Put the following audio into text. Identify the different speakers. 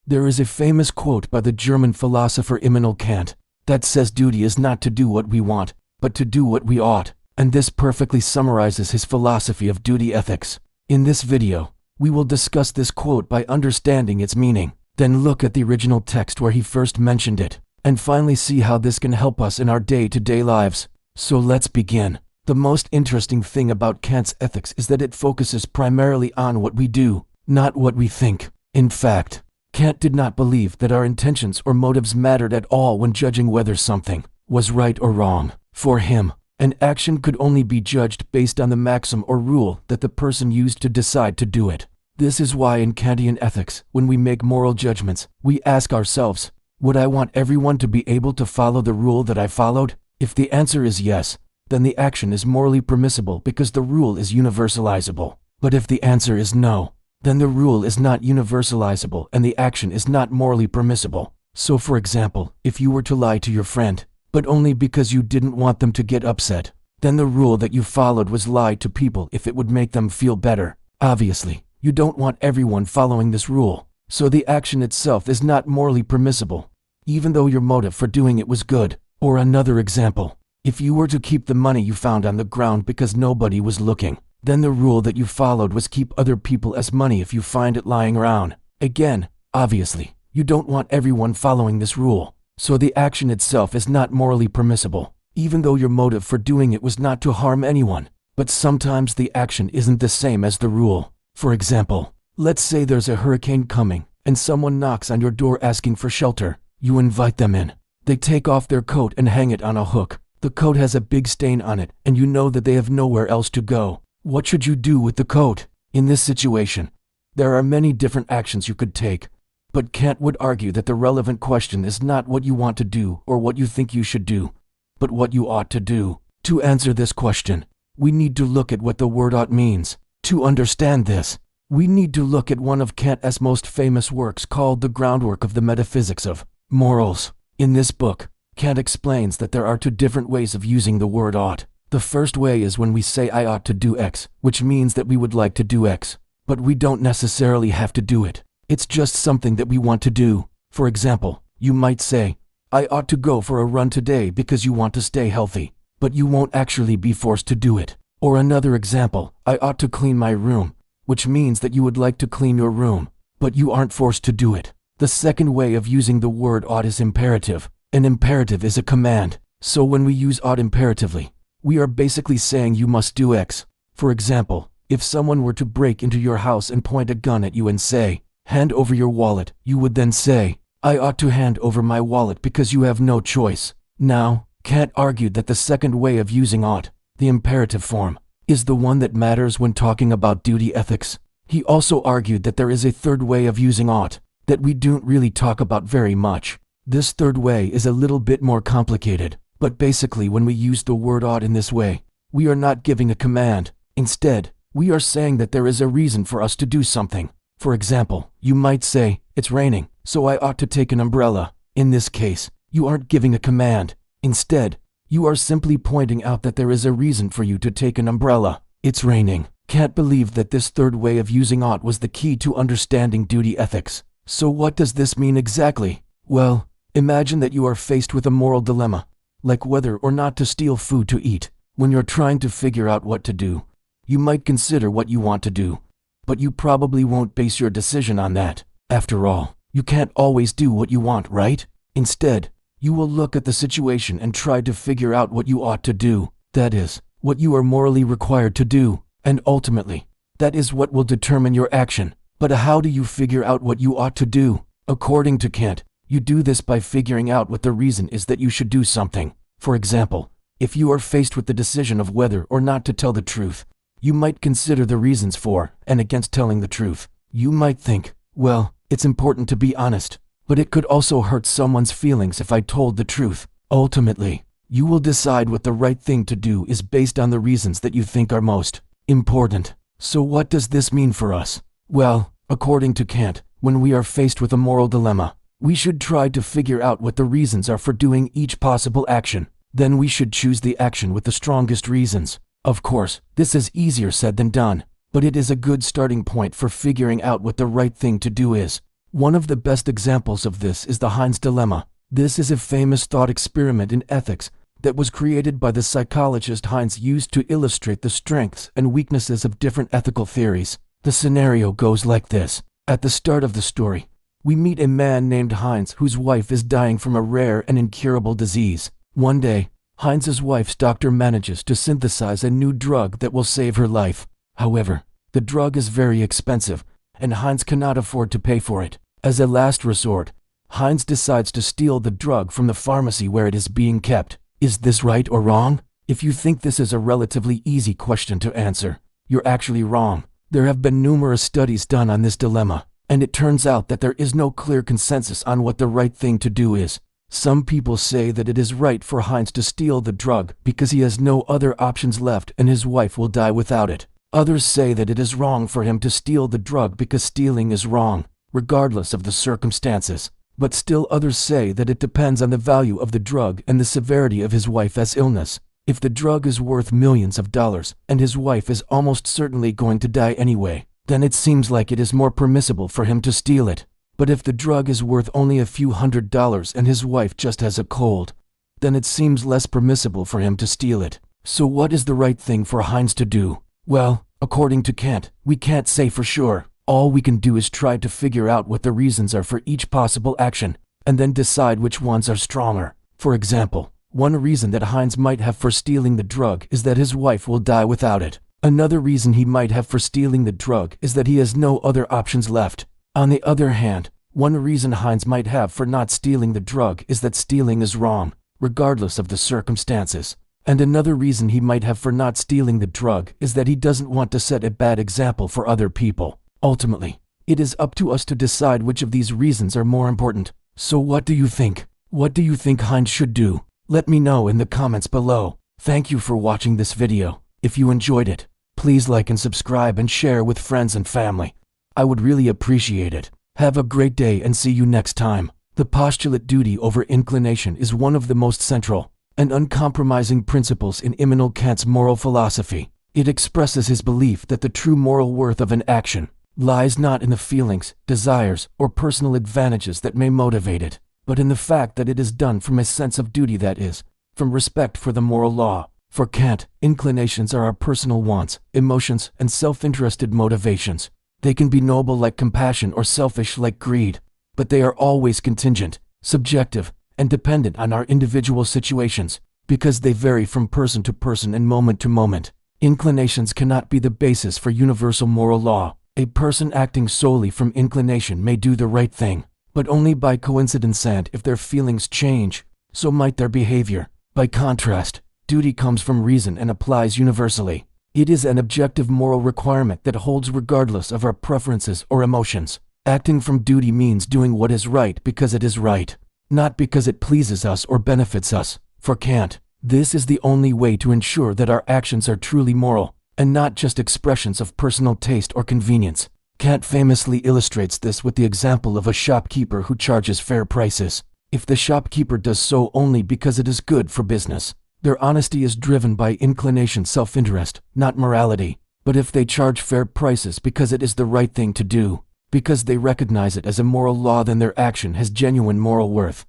Speaker 1: There is a famous quote by the German philosopher Immanuel Kant that says duty is not to do what we want, but to do what we ought, and this perfectly summarizes his philosophy of duty ethics. In this video, we will discuss this quote by understanding its meaning, then look at the original text where he first mentioned it, and finally see how this can help us in our day-to-day lives. So let's begin. The most interesting thing about Kant's ethics is that it focuses primarily on what we do, not what we think. In fact, Kant did not believe that our intentions or motives mattered at all when judging whether something was right or wrong. For him, an action could only be judged based on the maxim or rule that the person used to decide to do it. This is why in Kantian ethics, when we make moral judgments, we ask ourselves, would I want everyone to be able to follow the rule that I followed? If the answer is yes, then the action is morally permissible because the rule is universalizable. But if the answer is no, then the rule is not universalizable and the action is not morally permissible. So for example, if you were to lie to your friend, but only because you didn't want them to get upset, then the rule that you followed was lie to people if it would make them feel better. Obviously, you don't want everyone following this rule, so the action itself is not morally permissible, even though your motive for doing it was good. Or another example, if you were to keep the money you found on the ground because nobody was looking, then the rule that you followed was keep other people as money if you find it lying around. Again, obviously, you don't want everyone following this rule, so the action itself is not morally permissible, even though your motive for doing it was not to harm anyone. But sometimes the action isn't the same as the rule. For example, let's say there's a hurricane coming, and someone knocks on your door asking for shelter. You invite them in. They take off their coat and hang it on a hook. The coat has a big stain on it, and you know that they have nowhere else to go. What should you do with the coat? In this situation, there are many different actions you could take. But Kant would argue that the relevant question is not what you want to do or what you think you should do, but what you ought to do. To answer this question, we need to look at what the word ought means. To understand this, we need to look at one of Kant's most famous works called The Groundwork of the Metaphysics of Morals. In this book, Kant explains that there are two different ways of using the word ought. The first way is when we say I ought to do X, which means that we would like to do X, but we don't necessarily have to do it. It's just something that we want to do. For example, you might say, I ought to go for a run today because you want to stay healthy, but you won't actually be forced to do it. Or another example, I ought to clean my room, which means that you would like to clean your room, but you aren't forced to do it. The second way of using the word ought is imperative. An imperative is a command, so when we use ought imperatively, we are basically saying you must do X. For example, if someone were to break into your house and point a gun at you and say, hand over your wallet, you would then say, I ought to hand over my wallet because you have no choice. Now, Kant argued that the second way of using ought, the imperative form, is the one that matters when talking about duty ethics. He also argued that there is a third way of using ought that we don't really talk about very much. This third way is a little bit more complicated, but basically when we use the word ought in this way, we are not giving a command. Instead, we are saying that there is a reason for us to do something. For example, you might say, it's raining, so I ought to take an umbrella. In this case, you aren't giving a command. Instead, you are simply pointing out that there is a reason for you to take an umbrella. It's raining. Kant believed that this third way of using ought was the key to understanding duty ethics. So what does this mean exactly? Well, imagine that you are faced with a moral dilemma, like whether or not to steal food to eat. When you're trying to figure out what to do, you might consider what you want to do, but you probably won't base your decision on that. After all, you can't always do what you want, right? Instead, you will look at the situation and try to figure out what you ought to do. That is, what you are morally required to do, and ultimately, that is what will determine your action. But how do you figure out what you ought to do? According to Kant, you do this by figuring out what the reason is that you should do something. For example, if you are faced with the decision of whether or not to tell the truth, you might consider the reasons for and against telling the truth. You might think, well, it's important to be honest, but it could also hurt someone's feelings if I told the truth. Ultimately, you will decide what the right thing to do is based on the reasons that you think are most important. So what does this mean for us? Well, according to Kant, when we are faced with a moral dilemma, we should try to figure out what the reasons are for doing each possible action. Then we should choose the action with the strongest reasons. Of course, this is easier said than done, but it is a good starting point for figuring out what the right thing to do is. One of the best examples of this is the Heinz dilemma. This is a famous thought experiment in ethics that was created by the psychologist Heinz used to illustrate the strengths and weaknesses of different ethical theories. The scenario goes like this. At the start of the story, we meet a man named Heinz whose wife is dying from a rare and incurable disease. One day, Heinz's wife's doctor manages to synthesize a new drug that will save her life. However, the drug is very expensive, and Heinz cannot afford to pay for it. As a last resort, Heinz decides to steal the drug from the pharmacy where it is being kept. Is this right or wrong? If you think this is a relatively easy question to answer, you're actually wrong. There have been numerous studies done on this dilemma, and it turns out that there is no clear consensus on what the right thing to do is. Some people say that it is right for Heinz to steal the drug because he has no other options left and his wife will die without it. Others say that it is wrong for him to steal the drug because stealing is wrong, regardless of the circumstances. But still others say that it depends on the value of the drug and the severity of his wife's illness. If the drug is worth millions of dollars and his wife is almost certainly going to die anyway, then it seems like it is more permissible for him to steal it. But if the drug is worth only a few $100s and his wife just has a cold, then it seems less permissible for him to steal it. So what is the right thing for Heinz to do? Well, according to Kant, we can't say for sure. All we can do is try to figure out what the reasons are for each possible action, and then decide which ones are stronger. For example, one reason that Heinz might have for stealing the drug is that his wife will die without it. Another reason he might have for stealing the drug is that he has no other options left. On the other hand, one reason Heinz might have for not stealing the drug is that stealing is wrong, regardless of the circumstances. And another reason he might have for not stealing the drug is that he doesn't want to set a bad example for other people. Ultimately, it is up to us to decide which of these reasons are more important. So what do you think? What do you think Heinz should do? Let me know in the comments below. Thank you for watching this video. If you enjoyed it, please like and subscribe and share with friends and family. I would really appreciate it. Have a great day and see you next time. The postulate duty over inclination is one of the most central and uncompromising principles in Immanuel Kant's moral philosophy. It expresses his belief that the true moral worth of an action lies not in the feelings, desires, or personal advantages that may motivate it, but in the fact that it is done from a sense of duty, that is, from respect for the moral law. For Kant, inclinations are our personal wants, emotions, and self-interested motivations. They can be noble like compassion or selfish like greed, but they are always contingent, subjective, and dependent on our individual situations, because they vary from person to person and moment to moment. Inclinations cannot be the basis for universal moral law. A person acting solely from inclination may do the right thing, but only by coincidence, and if their feelings change, so might their behavior. By contrast, duty comes from reason and applies universally. It is an objective moral requirement that holds regardless of our preferences or emotions. Acting from duty means doing what is right because it is right, not because it pleases us or benefits us. For Kant, this is the only way to ensure that our actions are truly moral, and not just expressions of personal taste or convenience. Kant famously illustrates this with the example of a shopkeeper who charges fair prices. If the shopkeeper does so only because it is good for business, their honesty is driven by inclination, self-interest, not morality. But if they charge fair prices because it is the right thing to do, because they recognize it as a moral law, then their action has genuine moral worth.